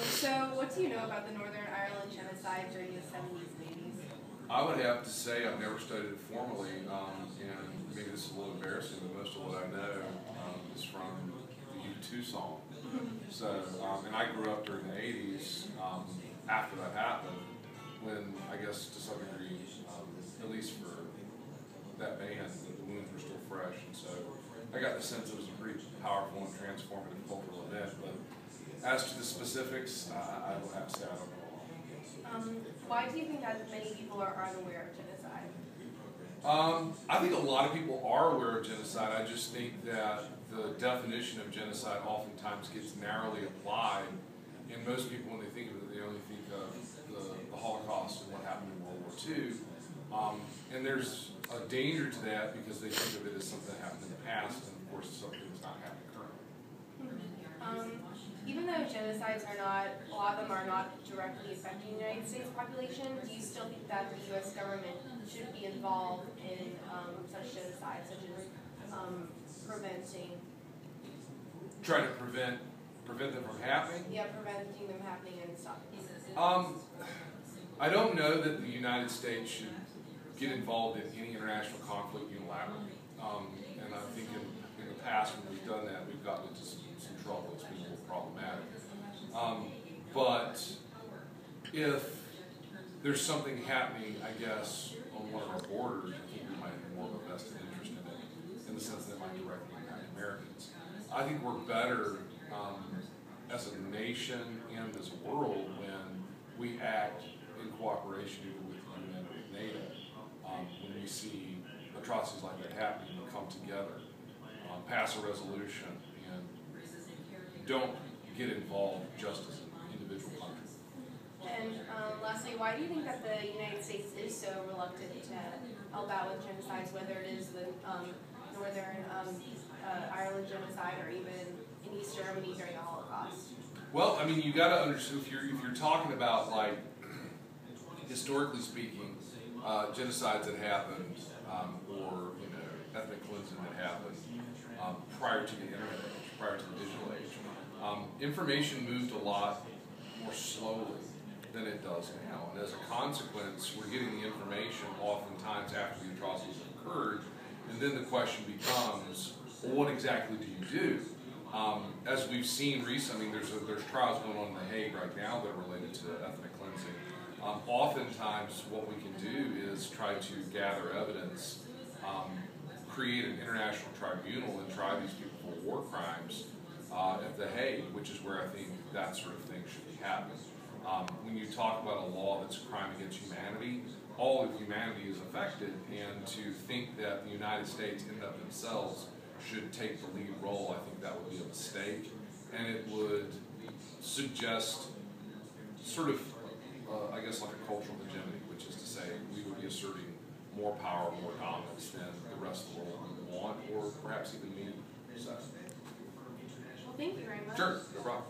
So what do you know about the Northern Ireland genocide during the 70s and 80s? I would have to say I've never studied it formally, and maybe this is a little embarrassing, but most of what I know is from the U2 song. So, and I grew up during the 80s after that happened, when I guess to some degree, at least for that band, the wounds were still fresh, and so I got the sense it was a pretty powerful and transformative cultural event. But as to the specifics, I will have to say I don't know. Why do you think that many people are unaware of genocide? I think a lot of people are aware of genocide. I just think that the definition of genocide oftentimes gets narrowly applied, and most people, when they think of it, they only think of the Holocaust and what happened in World War II. And there's a danger to that because they think of it as something that happened in the past, and of course it's something that's not happening currently. Even though genocides are not, a lot of them are not directly affecting the United States population, do you still think that the U.S. government should be involved in such genocides, such as preventing? Trying to prevent them from happening? Yeah, preventing them happening and stopping. I don't know that the United States should get involved in any international conflict unilaterally. And I think in the past when we've done that, we've gotten into some trouble. It's been a little problematic. But if there's something happening, I guess, on one of our borders, I think we might have more of a vested interest in it, in the sense that it might directly impact Americans. I think we're better as a nation and as a world when we act in cooperation either with the UN or with NATO. When we see atrocities like that happening, we come together, pass a resolution, and don't get involved just as an individual country. And lastly, why do you think that the United States is so reluctant to help out with genocides, whether it is the Northern Ireland genocide or even in East Germany during the Holocaust? Well, I mean, you got to understand, if you're talking about, like, historically speaking, genocides that happened, or ethnic cleansing that happened prior to the internet age, prior to the digital age, information moved a lot more slowly than it does now, and as a consequence, we're getting the information oftentimes after the atrocities have occurred, and then the question becomes, well, what exactly do you do? As we've seen recently, there's trials going on in The Hague right now that are related to ethnic cleansing. Oftentimes, what we can do is try to gather evidence, create an international tribunal, and try these people for war crimes at The Hague, which is where I think that sort of thing should be happening. When you talk about a law that's a crime against humanity, all of humanity is affected, and to think that the United States in and of themselves should take the lead role, I think that would be a mistake, and it would suggest sort of, I guess, like a cultural hegemony, which is to say we would be asserting more power, more dominance than the rest of the world would want, or perhaps even need. So. Well, thank you very much. Sure, no problem.